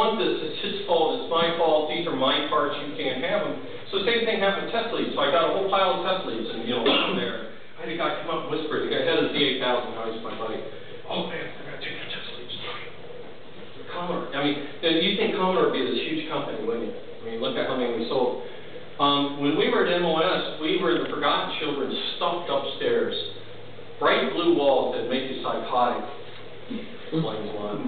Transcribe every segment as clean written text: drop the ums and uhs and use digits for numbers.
want this, it's his fault, it's my fault, these are my parts, you can't have them. So same thing happened with test leads. So I got a whole pile of test leads, and left them there. I had a guy come up and whisper, the guy had a Z8000, now he's my buddy. Oh man, I gotta take your test leads. Commodore. I mean, you think Commodore would be this huge company, wouldn't you? I mean, look at how many we sold. When we were at MOS, we were the forgotten children stuffed upstairs. Bright blue walls that make you psychotic. Explains a lot.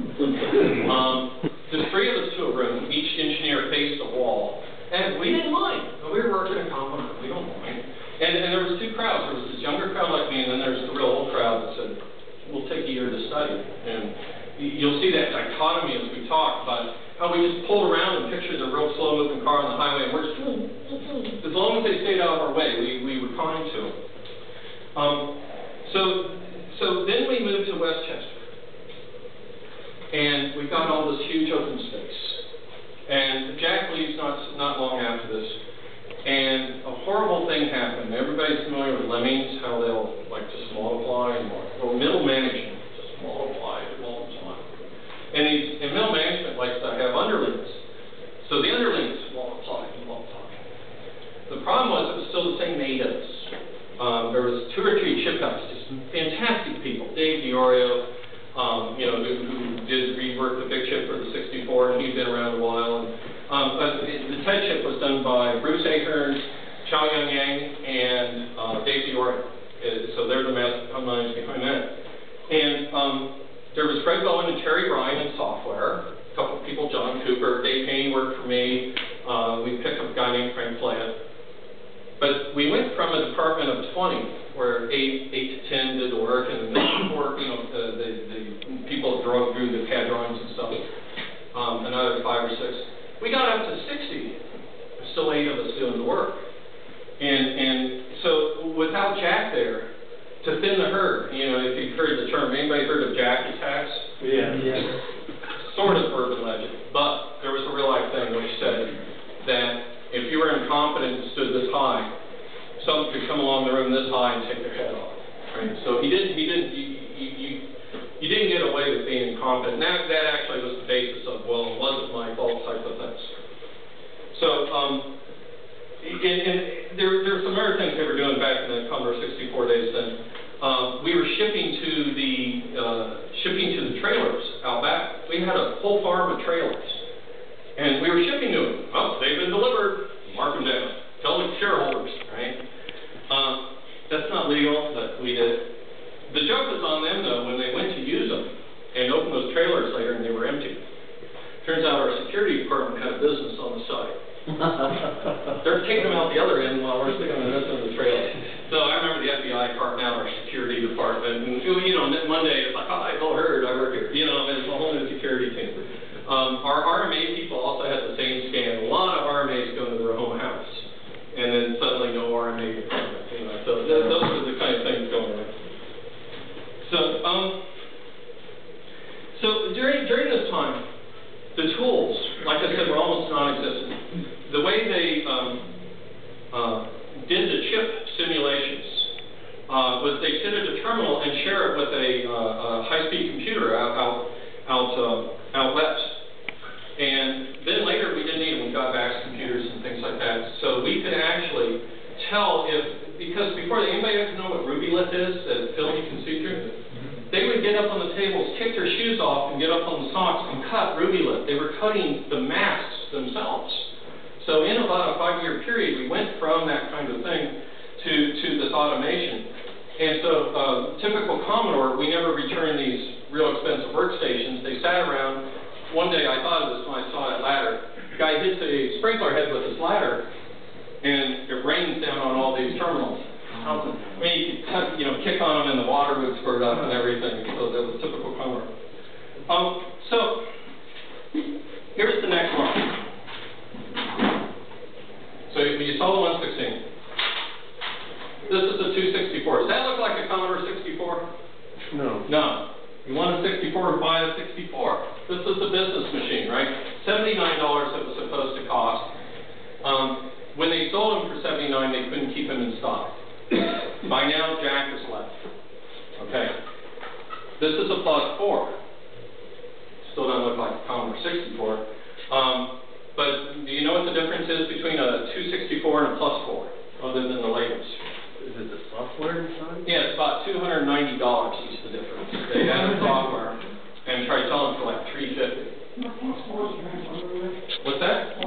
There's three of us to a room. Each engineer faced a wall. And we didn't mind. We were working at Commodore. We don't mind. And there was two crowds. There was this younger crowd like me, and then there's the real old crowd that said, we'll take a year to study. And you'll see that dichotomy as we talk about how we just pulled around and pictured the real slow-moving car on the highway, and we're just, as long as they stayed out of our way, we were kind to them. So then we moved to Westchester, and we got all this huge open space. And Jack leaves not long after this, and a horrible thing happened. Everybody's familiar with lemmings, how they'll like just multiply and multiply. Well, middle management just multiply and multiply. And middle management likes to have underlings. So the underlings multiply and multiply. The problem was it was still the same natives. There was 2 or 3 chip guys, just fantastic people. Dave DiOrio, who did rework the big chip for the 64, and he'd been around a while. And the TED chip was done by Bruce Ahearns, Chow Young Yang, and Dave DiOrio. So they're the mastermind minds behind that. And there was Fred Bowen and Terry Ryan in software. A couple of people, John Cooper, Dave Haney worked for me. We picked up a guy named Frank Plant. But we went from a department of 20, where 8 to 10 did the work, and the people that drove through the CAD drawings and stuff, another 5 or 6. We got up to 60. Still 8 of us doing the work. And so without Jack there, to thin the herd, if you've heard the term, anybody heard of Jack attacks? Yeah. Sort of urban legend, but there was a real life thing which said that if you were incompetent and stood this high, someone could come along the room this high and take their head off. Right? So you didn't get away with being incompetent. That actually was the basis of, well, it wasn't my fault type of things. So and there's some other things they were doing back in the Commodore 64 days then. We were shipping to the trailers out back. We had a whole farm of trailers. And we were shipping to them. Oh, they've been delivered. Mark them down. Tell the shareholders, right? That's not legal, but we did. The joke was on them, though, when they went to use them and opened those trailers later and they were empty. Turns out our security department had a business on the side. They're taking them out the other end while we're sticking them in the trailer. So I remember the FBI carting out our security department. And, Monday, it's like, hi, Bill Hurd, I work here. And it's a whole new security team. Our RMA people also had the same scam. A lot of RMAs go into their home house, and then suddenly no RMA department. So those are the kind of things going on. So during this time, the tools, like I said, were almost non-existent. The way they did the chip simulations was they sit at a terminal and share it with a high-speed computer out west. And then later we didn't need them. We got VAX computers and things like that. So we could actually tell because before anybody had to know what RubyLith is, that Phil, you can see through, they would get up on the tables, kick their shoes off, and get up on the socks and cut RubyLith. They were cutting the masks themselves. So in about a 5-year period, we went from that kind of thing to this automation. And so typical Commodore, we never returned these real expensive workstations. They sat around. One day I thought of this when I saw that ladder. The guy hits a sprinkler head with his ladder, and it rains down on all these terminals. I mean, you could kick on them and the water would squirt up and everything. So that was typical Commodore. So here's the next one. So you saw the 116. This is the 264. Does that look like a Commodore 64? No. No. You want a 64, buy a 64. This is a business machine, right? $79 it was supposed to cost. When they sold them for $79, they couldn't keep them in stock. By now, Jack is left. Okay. This is a +4. Still doesn't look like a Commodore 64. But do you know what the difference is between a 264 and a +4, other than the labels? Is it the software inside? Yeah, it's about $290 is the difference. They added software and tried selling for like $350. What's that?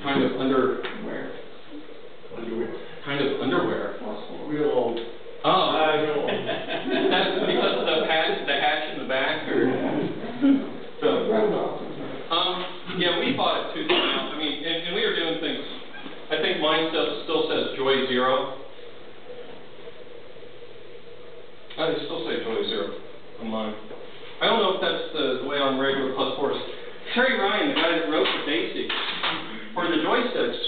Kind of underwear. Kind of underwear. Real old. Oh, that's because of the hatch in the back, or so. Yeah, we bought it too. I mean, and we were doing things. I think mine still says Joy 0. I still say Joy 0 on mine. I don't know if that's the way on regular +4s. Terry Ryan, the guy that wrote the basics for the joysticks,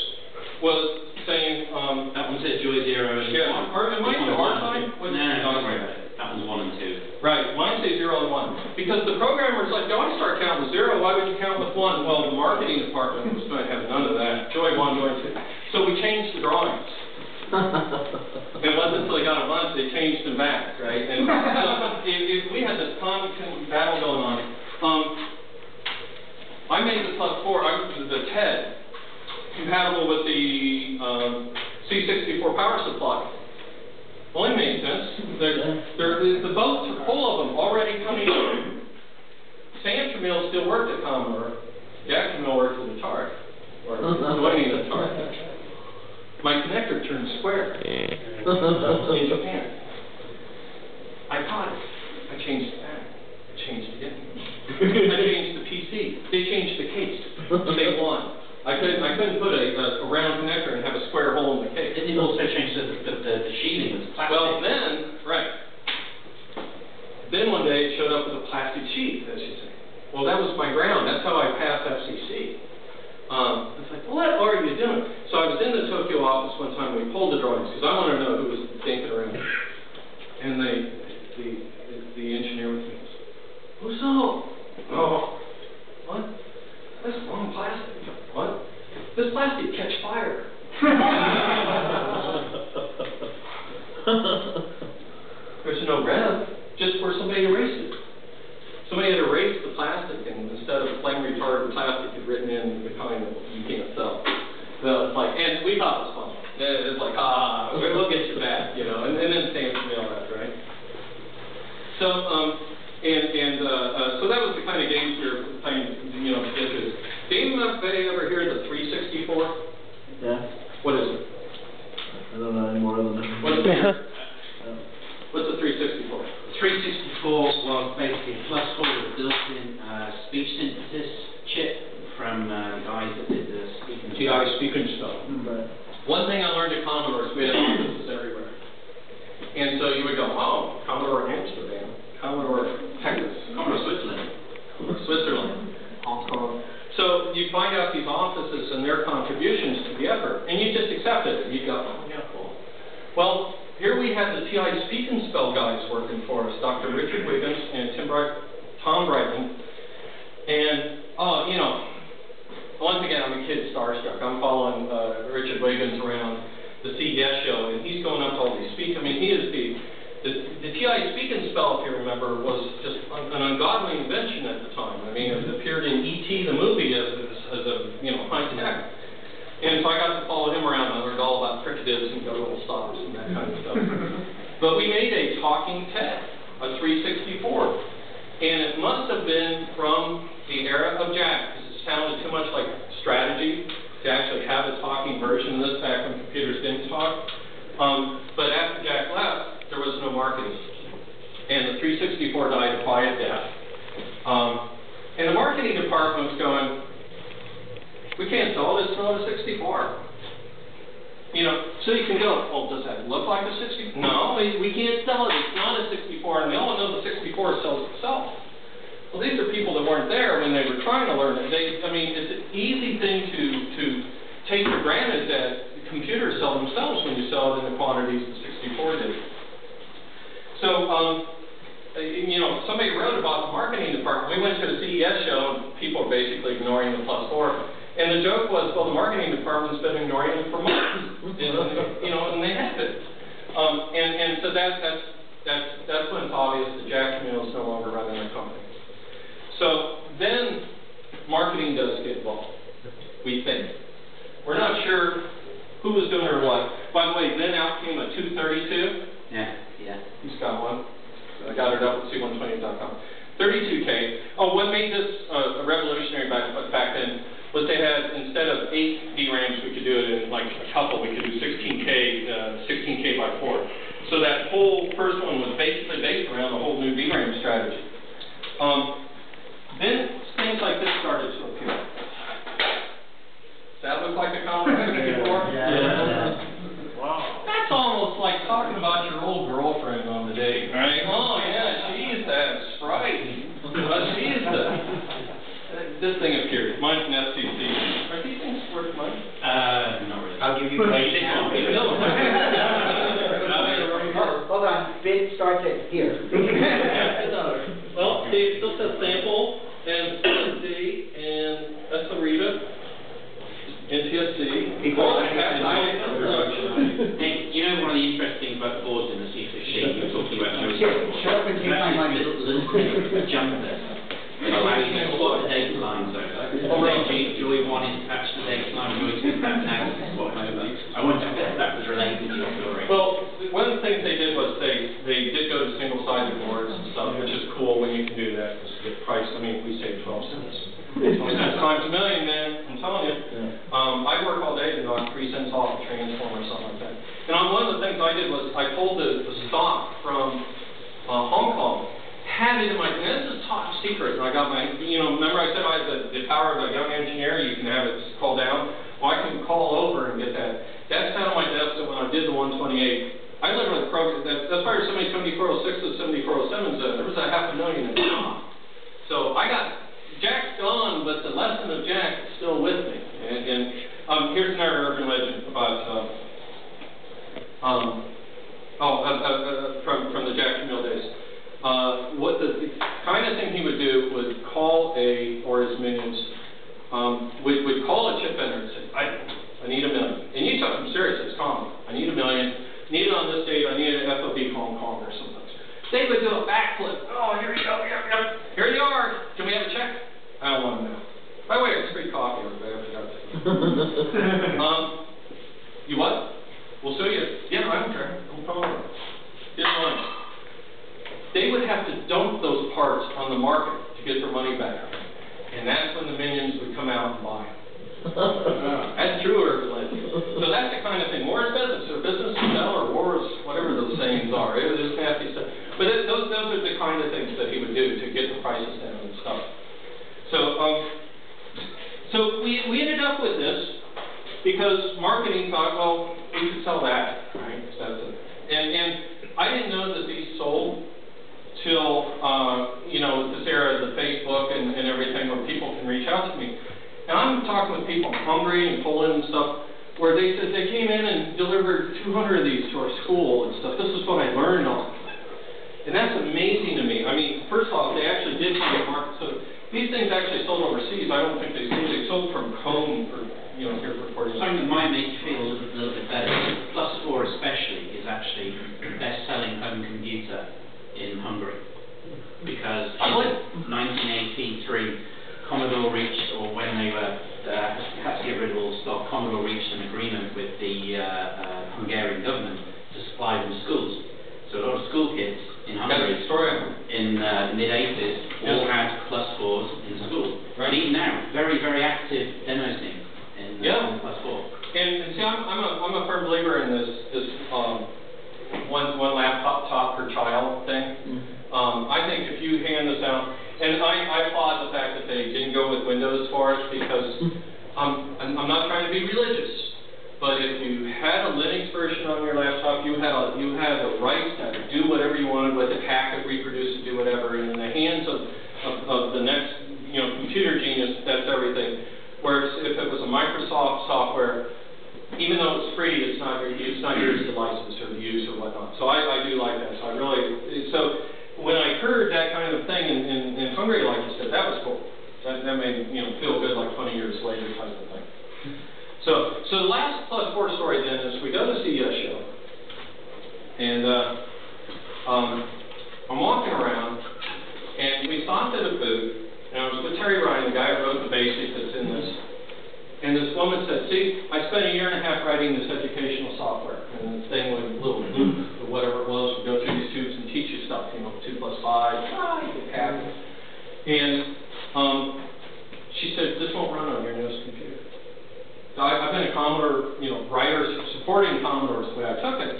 was saying that one says Joy 0 and yeah, 1. Or am I the hard time? No, don't worry about it. That one's 1 and 2. Right, mine say 0 and 1. Because the programmer's like, don't start counting with 0, why would you count with 1? Well, the marketing department was going to have none of that. Joy 1, Joy 2. So we changed the drawings. It wasn't until they got a month they changed them back, right? And so we had this constant battle going on. I made the +4, the TED, compatible with the C64 power supply. Well, it made sense. The boats are full of them already coming in. Sam Tramiel still worked at Commodore. Jack Tramiel worked at Atari, or joining Atari. My connector turned square in Japan. I caught it. I changed it back. I changed it again. I changed the PC. They changed the case. They won. I couldn't put a round connector and have a square hole in the case. Didn't you also change the sheathing with plastic? Well, then, right. Then one day it showed up with a plastic sheath, as you say. Well, that was my ground. That's how I passed FCC. It's like, what are you doing? So I was in the Tokyo office one time. We pulled the drawings because I wanted to know who was thinking around. And the engineer was like, "Who's up? Oh, what? That's wrong plastic. What? This plastic catch fire." There's no rev, just where somebody erased it. Somebody had erased the plastic, and instead of flame retardant plastic, had written in the kind that you can't sell. So it's like, and we thought it was funny. It's like, we'll get you back, you know. And then Sam Tramiel left, right? So, so that was the kind of games we were playing, you know, to get to. Dave, ever hear of the 364? Yeah. What is it? I don't know any more than that. What is it? What's the 364? 364 was basically a +4 with a built-in speech synthesis chip from the guys that did the speaking. TI speaking stuff. Right. One thing I learned at Commodore is we had offices everywhere. And so you would go, oh, Commodore Amsterdam, Commodore Texas, Commodore Switzerland. Switzerland, Hong Kong. So you find out these offices and their contributions to the effort, and you just accept it. You go, oh, yeah, cool. Well, here we had the TI Speak and Spell guys working for us, Dr. Richard Wiggins and Tom Brightman. And, you know, once again, I'm a kid starstruck. I'm following Richard Wiggins around the CES show, and he's going up to all these speak. I mean, he is the TI Speak and Spell, if you remember, was just an ungodly invention at the time. I mean, it appeared in E.T. the movie as a, you know, high tech. And so I got to follow him around. I learned all about fricatives and double stops and that kind of stuff. But we made a talking TED, a 364. And it must have been from the era of Jack, because it sounded too much like strategy to actually have a talking version of this back when computers didn't talk. But after Jack left, there was no marketing. And the 364 died a quiet death. And the marketing department was going, we can't sell this on a 64. You know, so you can go, well, does that look like a 64? No, we can't sell it. It's not a 64, and they all know the 64 sells itself. Well, these are people that weren't there when they were trying to learn it. I mean, it's an easy thing to take for granted that computers sell themselves when you sell it in the quantities the 64 did. So, you know, somebody wrote about the marketing department. We went to a CES show, and people were basically ignoring the +4. And the joke was, well, the marketing department's been ignoring them for months, you know, and they have been. And so that's when it's obvious that Jack Tramiel is no longer running the company. So then marketing does get involved, we think. We're not sure who was doing or what. By the way, then out came a 232. Yeah, yeah. He's got one. I got it up at c128.com. 32K. Oh, what made this revolutionary back then was they had, instead of 8 DRAMs, we could do it in like a couple. We could do 16K by 4. So that whole first one was basically based around the whole new DRAM strategy. Then things like this started to appear. Does that look like a Commodore 8Bit? Wow. That's almost like talking about your old girlfriend on the date, right? Oh yeah, she's that sprite. She's the... This thing appeared. Mine's an FCC. Are these things worth money? Not really. I'll give you $20 now. Hold on, bid starts at here. Well, see, still says sample, and CNC, and that's the Rita. NTSC. People Oh, like that's it. nice production. Hey, you know, one of the interesting things about boards in the C6 sheet, you were talking about no Shut up and take my money. little jump there. It allows you to swap the data lines over. Joy 1 is attached to the data line, Joy 2 is attached to swap over. I wondered if that was related to your story. Well, one of the things they did was they did go to single-sided boards and stuff, which is cool when you can do that, because the price, I mean, we saved 12 cents. 20 cents times a million, man, I'm telling you. I work all day to knock 3 cents off a transformer or something like that. And one of the things I did was I pulled the stock from Hong Kong, had it in my, and this is top secret, and I got my, you know, remember I said I had the power of a young engineer, you can have it call down? Well, I can call over and get that. That sat on my desk, and when I did the 128, I literally programmed, that's why there's so many 7406s and 7407s, there was a $500,000 in it. So I got, Jack's gone, but the lesson of Jack is still with me. And here's another urban legend about, from the Jack Mill days. What the kind of thing he would do was call or his minions, would call a chip vendor and say, I need $1 million. And you took him serious, it's common. I need $1 million, need it on this date, I need an FOB Hong Kong or something. They would do a backflip. Oh, here you go, yep. Here you are. Can we have a check? I don't want to know. By the way, it's free coffee, everybody. I forgot to. You what? We'll sue you. Yeah, I don't care. No problem. Here's money. They would have to dump those parts on the market to get their money back. And that's when the minions would come out and buy them. That's true urban legend. So that's the kind of thing. War is business, or business is sell, or war is whatever those sayings are. It was nasty stuff. But those are the kind of things that he would do to get the prices down and stuff. So we ended up with this because marketing thought, well, we could sell that, right? And I didn't know that these sold till you know, this era of the Facebook and everything, where people can reach out to me. And I'm talking with people in Hungary and Poland and stuff, where they said they came in and delivered 200 of these to our school and stuff. This is what I learned on. And that's amazing to me. I mean, first off, they actually did find a market. So these things actually sold overseas. I don't think they sold. They sold from Cone for, you know, here for 40 years. Something that might make you feel a little bit better. +4 especially is actually the best-selling home computer in Hungary, because in 1983, Commodore reached, or when they were had to get rid of all the stock, Commodore reached an agreement with the Hungarian government to supply them schools. So a lot of school kids in Hungary in the mid-80s all had +4s in school. Right. And even now, very, very active demo scene in +4. And see, I'm a firm believer in this one laptop per child thing. I think if you hand this out, and I applaud the fact that they didn't go with Windows for it, because I'm not trying to be religious, but if you had a Linux version on your laptop, you had the right to do whatever you wanted with it, hack it, reproduce it, do whatever. And in the hands of the next, you know, computer genius, that's everything. Whereas if it was a Microsoft software, even though it's free, it's not yours to license or to use or whatnot. So I do like that. So when I heard that kind of thing in Hungary, like you said, that was cool. That made me, you know, feel good, like 20 years later type of thing. So the last +4 story then is we go to the CES show, and I'm walking around, and we stopped at a booth, And I was with Terry Ryan, the guy who wrote the basic that's in this. And this woman said, see, I spent 1.5 years writing this educational software. And this thing with a little loop or whatever it was would go through these tubes and teach you stuff, you know, 2 plus 5, it happens. And she said, this won't run on your newest computer. So I've been a Commodore, you know, writer supporting Commodore is the way I took it.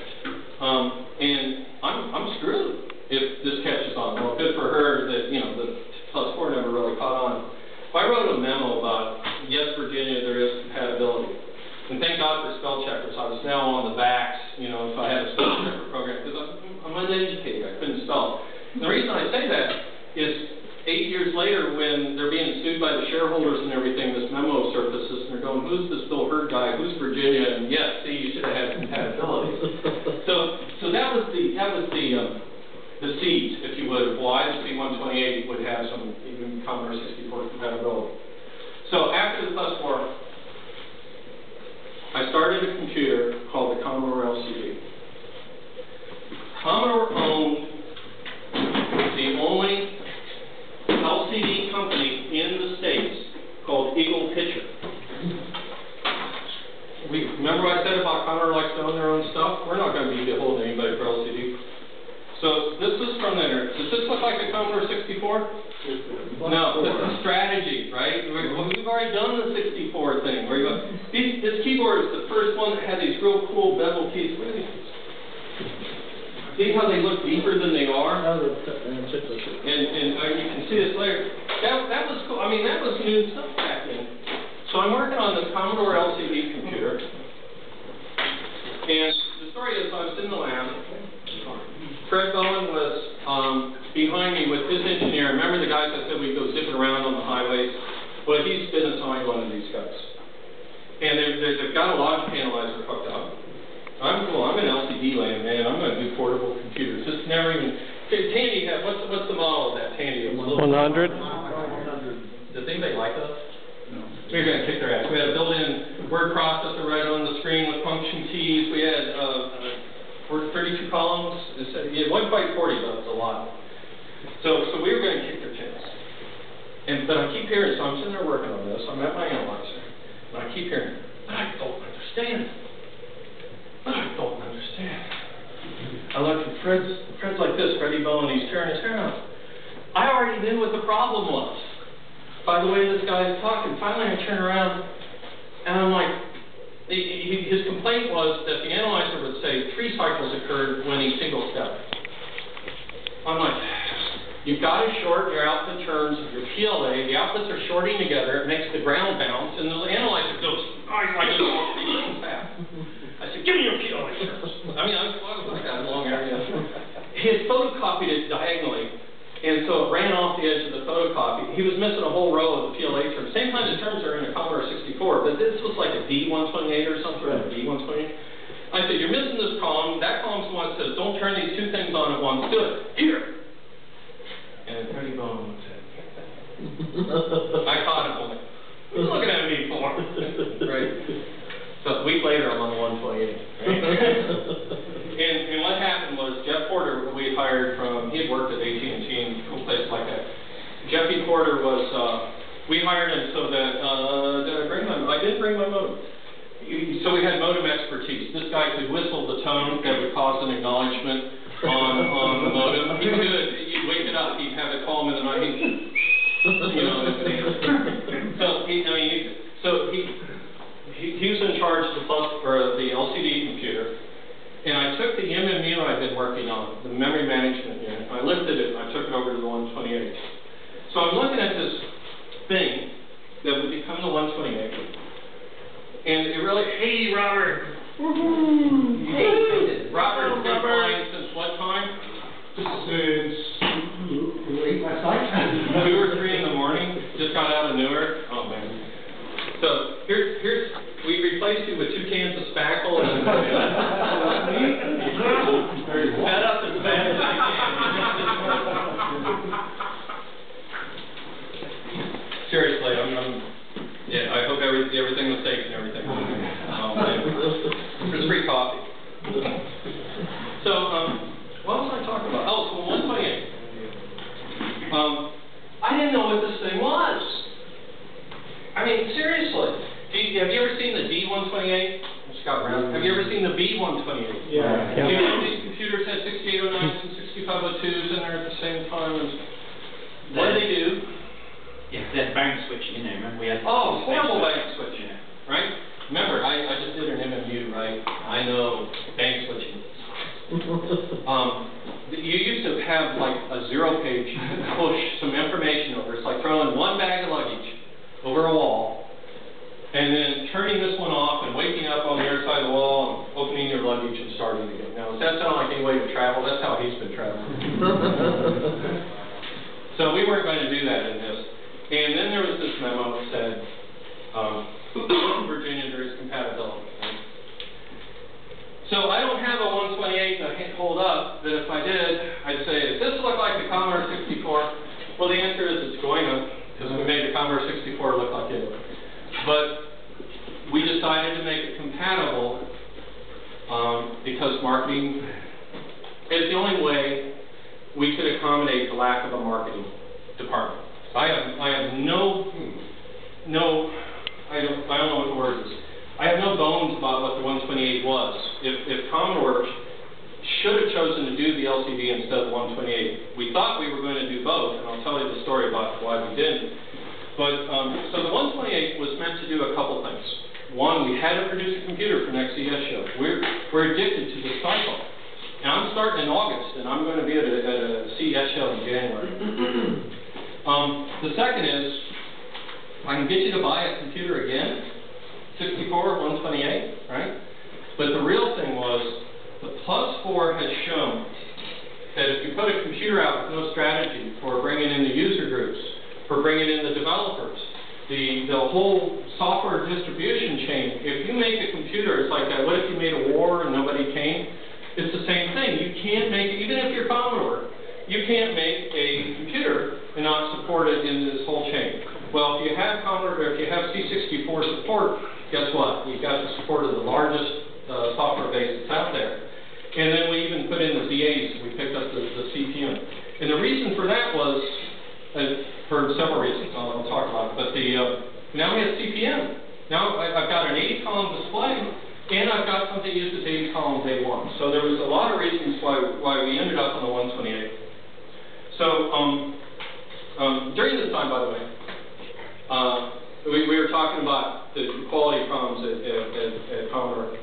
And I'm screwed if this catches on. Well, good for her that, you know, the +4 never really caught on. I wrote a memo about, yes, Virginia, there is compatibility. And thank God for spell checkers. I was now on the VAX, you know, if I had a spell checker program, because I'm uneducated. I couldn't spell. And the reason I say that is 8 years later, when they're being sued by the shareholders and everything, this memo surfaces, and they're going, who's this Bill Hurd guy? Who's Virginia? And yes, see, you should have had compatibility. So that was the seeds, if you would, of why the C128 would have some even Commodore 64 compatibility. So after the +4, I started a computer called the Commodore LCD. Commodore owned the only LCD company in the States called Eagle Picture. Remember what I said about Commodore likes to own their own stuff? We're not going to be beholden to anybody for LCD. So this is from the internet. Does this look like a Commodore 64? No, this is strategy, right? We've already done the 64 thing. Where you go, this keyboard is the first one that had these real cool bevel keys. Look at these. See how they look deeper than they are? And you can see this later. That was cool. I mean, that was new stuff back then. So I'm working on the Commodore LCD computer. And the story is I was in the lab. Fred Bowen was behind me with his engineer. Remember the guys I said we'd go zipping around on the highways? Well, he's been assigned one of these guys. And they've got a logic analyzer hooked up. I'm cool. I'm an LCD land, man. I'm going to do portable computers. It's never even... Tandy, what's the model of that Tandy? 100. Does anybody like us? No. We were going to kick their ass. We had a built-in word processor right on the screen with function keys. We had 32 columns. It wasn't quite 40, but it's a lot. So we were going to kick their tails. But I keep hearing, so I'm sitting there working on this. I'm at my analyzer. And I keep hearing, but I don't understand. But I don't understand. I look at Fred's like this, Freddie Bowen, he's tearing his hair out. I already knew what the problem was by the way this guy is talking. Finally, I turn around, and I'm like, his complaint was that the analyzer would say 3 cycles occurred when he single-stepped. I'm like, you've got to short your output terms of your PLA. The outputs are shorting together. It makes the ground bounce, and the analyzer goes, I just want to fast. I said, give me your PLA terms. I mean, I got a long area. He had photocopied it diagonally, and so it ran off the edge of the photocopy. He was missing a whole row of the PLA terms. Same kind of terms are in a Commodore 64, but this was like a D128 or something, or a D128. I said, you're missing this column. That column's the one that says, don't turn these 2 things on at once. Do it. Here. And Freddie Bowen looks at me. I caught him. I'm like, what are you looking at me for? Right. So a week later, I'm on the 128. Right? and what happened was Jeff Porter, who we had hired from, he had worked at AT&T and cool places like that. Jeffy Porter was, we hired him so that, did I bring my, I didn't bring my modem. So we had modem expertise. This guy could whistle the tone that would cause an acknowledgement on the modem. He could, you'd wake it up, he'd have it call him in the night, you know, so he was in charge of the LCD computer, and I took the MMU I'd been working on, the memory management unit, I lifted it, and I took it over to the 128. So I'm looking at this thing that would become the 128, and it really, hey, Robert! Woohoo! Hey, Robert's been flying since what time? Since Late last night? 2 or 3 in the morning. Just got out of Newark. Oh man. So here's we replaced you with 2 cans of spackle and set up as fast as I can. Seriously, yeah, I hope everything was safe and everything. There's free coffee. So 502s in there at the same time as, what do they do? Yeah, they're bank switching, you know, remember we had... Oh, horrible bank switching, right? Remember, I just did an MMU, right? I know bank switching. You used to have like a 0-page push some information over. It's like throwing one bag of luggage over a wall, and then turning this one off and waking up on the other side of the wall and opening your luggage and starting again. Now, does that sound like any way to travel? That's how he's been traveling. So we weren't going to do that in this. And then there was this memo that said, in Virginia there is compatibility. Right? So I don't have a 128 to hold up that if I did, I'd say, does this look like the Commodore 64? Well, the answer is it's going to, because we made the Commodore 64 look like it. But we decided to make it compatible because marketing is the only way we could accommodate the lack of a marketing department. I don't know what the word is. I have no bones about what the 128 was. If Commodore should have chosen to do the LCD instead of the 128, we thought we were going to do both, and I'll tell you the story about why we didn't. But, so the 128 was meant to do a couple things. One, we had to produce a computer for next CES show. We're addicted to this cycle. And I'm starting in August, and I'm going to be at a CES show in January. The second is, I can get you to buy a computer again, 64, 128, right? But the real thing was, the +4 has shown that if you put a computer out with no strategy for bringing in the user groups, for bringing in the developers, the whole software distribution chain, if you make a computer, it's like, what if you made a war and nobody came? It's the same thing. You can't make, even if you're Commodore, you can't make a computer and not support it in this whole chain. Well, if you have Commodore, or if you have C64 support, guess what? You've got the support of the largest software base that's out there. And then we even put in the Z8s. We picked up the CPM. And the reason for that was, for several reasons, I'll talk about it, but now we have CPM. Now I've got an 80-column display, and I've got something that uses 80 columns day one. So there was a lot of reasons why we ended up on the 128. So during this time, by the way, we were talking about the quality problems at Commodore.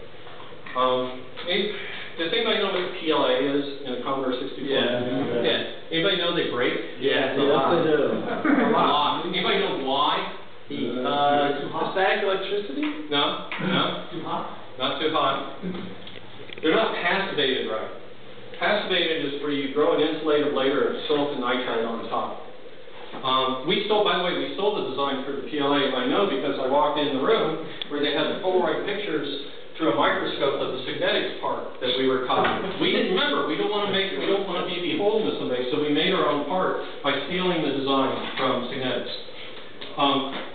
Does anybody know what PLA is in a Commodore 64? Yeah. Anybody know they break? Yes, they do. A lot. Anybody know why? Static electricity? No? Too hot? Not too hot. They're not passivated right. Passivated is where you grow an insulated layer of silicon nitride on top. By the way, we stole the design for the PLA. I know because I walked in the room where they had the Polaroid pictures through a microscope of the Signetics part that we were copying. We didn't remember. We don't want to be beholden to somebody, so we made our own part by stealing the design from Signetics.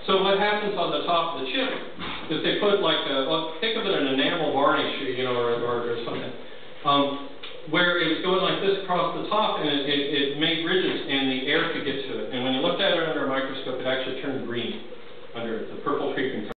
So what happens on the top of the chip is they put like think of it an enamel varnish, or something, where it was going like this across the top, and it made ridges, and the air could get to it. And when you looked at it under a microscope, it actually turned green under it. The purple treatment.